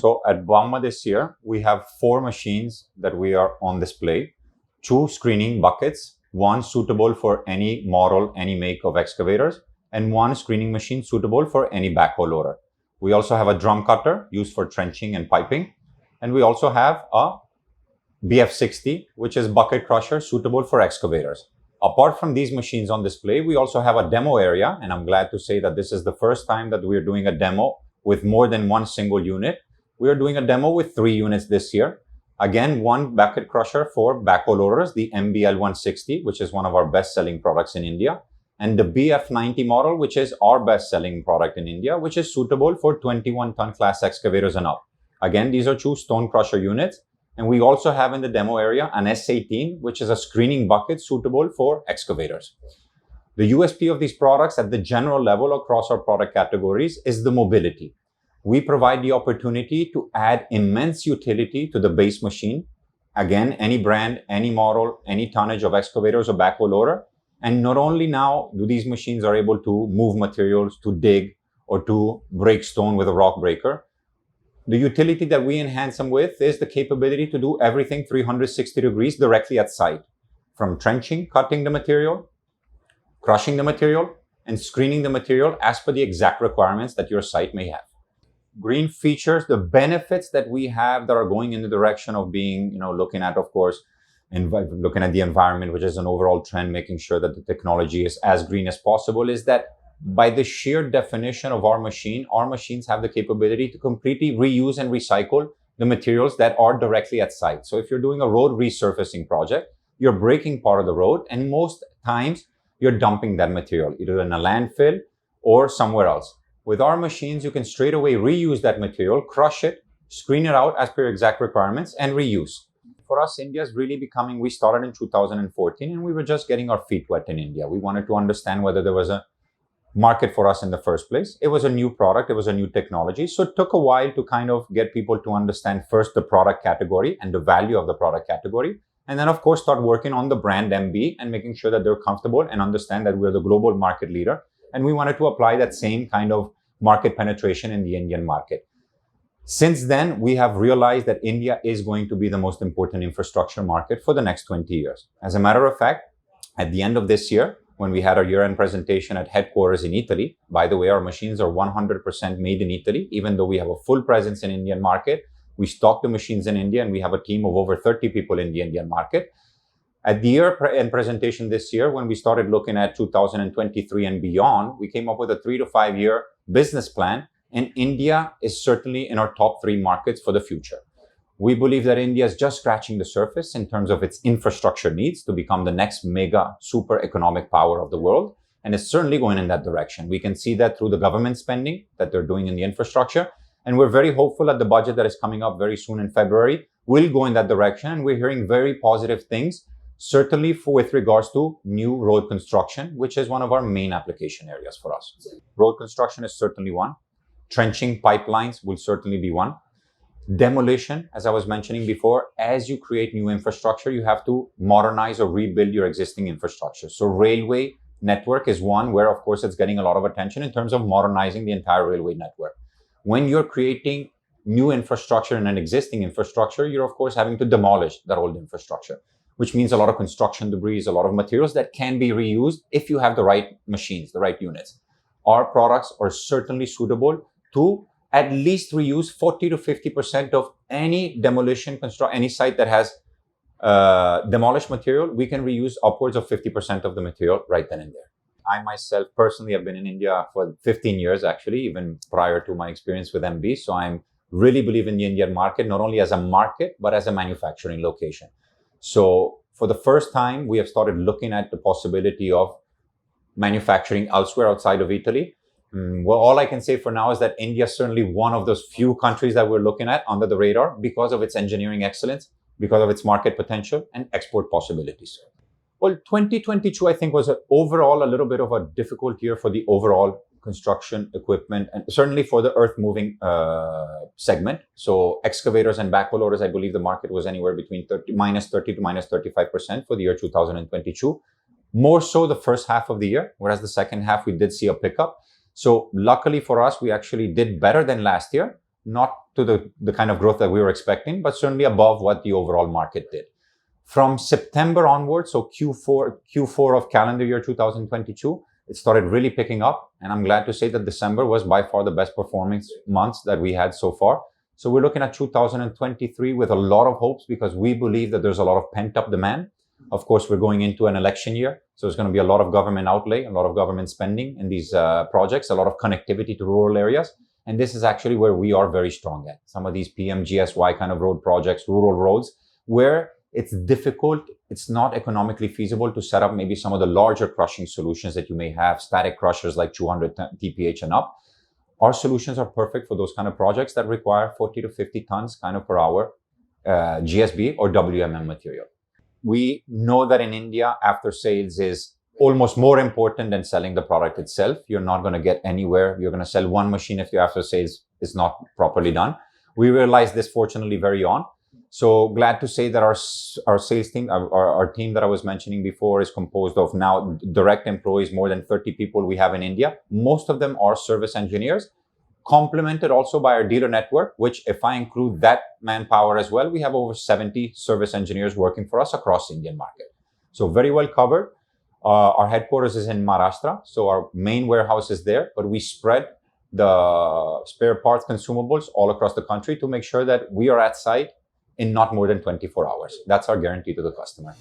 So at Bauma this year, we have 4 machines that we are on display, 2 screening buckets, one suitable for any model, any make of excavators, and 1 screening machine suitable for any backhoe loader. We also have a drum cutter used for trenching and piping. And we also have a BF60, which is bucket crusher suitable for excavators. Apart from these machines on display, we also have a demo area. And I'm glad to say that this is the first time that we are doing a demo with more than one single unit. We are doing a demo with 3 units this year. Again, 1 bucket crusher for backhoe loaders, the MBL160, which is one of our best-selling products in India, and the BF90 model, which is our best-selling product in India, which is suitable for 21-ton class excavators and up. Again, these are 2 stone crusher units, and we also have in the demo area an S18, which is a screening bucket suitable for excavators. The USP of these products at the general level across our product categories is the mobility. We provide the opportunity to add immense utility to the base machine. Again, any brand, any model, any tonnage of excavators or backhoe loader. And not only now do these machines are able to move materials, to dig, or to break stone with a rock breaker. The utility that we enhance them with is the capability to do everything 360 degrees directly at site. From trenching, cutting the material, crushing the material, and screening the material as per the exact requirements that your site may have. Green features, the benefits that we have that are going in the direction of being, looking at, of course, looking at the environment, which is an overall trend, making sure that the technology is as green as possible, is that by the sheer definition of our machines have the capability to completely reuse and recycle the materials that are directly at site. So if you're doing a road resurfacing project, you're breaking part of the road, and most times you're dumping that material, either in a landfill or somewhere else. With our machines, you can straight away reuse that material, crush it, screen it out as per exact requirements, and reuse. For us, India is really becoming, we started in 2014 and we were just getting our feet wet in India. We wanted to understand whether there was a market for us in the first place. It was a new product, it was a new technology. So it took a while to kind of get people to understand first the product category and the value of the product category. And then, of course, start working on the brand MB and making sure that they're comfortable and understand that we're the global market leader. And we wanted to apply that same kind of market penetration in the Indian market. Since then, we have realized that India is going to be the most important infrastructure market for the next 20 years. As a matter of fact, at the end of this year, when we had our year-end presentation at headquarters in Italy, by the way, our machines are 100% made in Italy, even though we have a full presence in Indian market. We stock the machines in India and we have a team of over 30 people in the Indian market. At the year-end presentation this year, when we started looking at 2023 and beyond, we came up with a 3 to 5 year business plan, and India is certainly in our top 3 markets for the future. We believe that India is just scratching the surface in terms of its infrastructure needs to become the next mega super economic power of the world, and it's certainly going in that direction. We can see that through the government spending that they're doing in the infrastructure, and we're very hopeful that the budget that is coming up very soon in February will go in that direction, and we're hearing very positive things, certainly with regards to new road construction, which is one of our main application areas for us. Road construction is certainly one. Trenching pipelines will certainly be one. Demolition, as I was mentioning before, as you create new infrastructure, you have to modernize or rebuild your existing infrastructure. So railway network is one where, of course, it's getting a lot of attention in terms of modernizing the entire railway network. When you're creating new infrastructure in an existing infrastructure, you're, of course, having to demolish that old infrastructure, which means a lot of construction debris, a lot of materials that can be reused if you have the right machines, the right units. Our products are certainly suitable to at least reuse 40 to 50% of any demolition, any site that has demolished material. We can reuse upwards of 50% of the material right then and there. I myself personally have been in India for 15 years, actually, even prior to my experience with MB. So I really believe in the Indian market, not only as a market, but as a manufacturing location. So for the first time, we have started looking at the possibility of manufacturing elsewhere outside of Italy. Well, all I can say for now is that India is certainly one of those few countries that we're looking at under the radar because of its engineering excellence, because of its market potential and export possibilities. Well, 2022, I think, was overall a little bit of a difficult year for the overall construction equipment and certainly for the earth-moving segment. So excavators and backhoe loaders, I believe the market was anywhere between minus 30 to minus 35% for the year 2022. More so the first half of the year, whereas the second half we did see a pickup. So luckily for us, we actually did better than last year, not to the kind of growth that we were expecting, but certainly above what the overall market did. From September onwards, so Q4 of calendar year 2022, it started really picking up. And I'm glad to say that December was by far the best performing months that we had so far. So we're looking at 2023 with a lot of hopes because we believe that there's a lot of pent-up demand. Of course, we're going into an election year. So there's going to be a lot of government outlay, a lot of government spending in these projects, a lot of connectivity to rural areas. And this is actually where we are very strong at. Some of these PMGSY kind of road projects, rural roads, where it's difficult, it's not economically feasible to set up maybe some of the larger crushing solutions that you may have, static crushers like 200 TPH and up. Our solutions are perfect for those kind of projects that require 40 to 50 tons kind of per hour GSB or WMM material. We know that in India, after sales is almost more important than selling the product itself. You're not going to get anywhere. You're going to sell one machine if your after sales is not properly done. We realized this fortunately very on. So glad to say that our sales team, our team that I was mentioning before is composed of now direct employees, more than 30 people we have in India. Most of them are service engineers, complemented also by our dealer network, which if I include that manpower as well, we have over 70 service engineers working for us across the Indian market. So very well covered. Our headquarters is in Maharashtra. So our main warehouse is there, but we spread the spare parts consumables all across the country to make sure that we are at site in not more than 24 hours. That's our guarantee to the customer.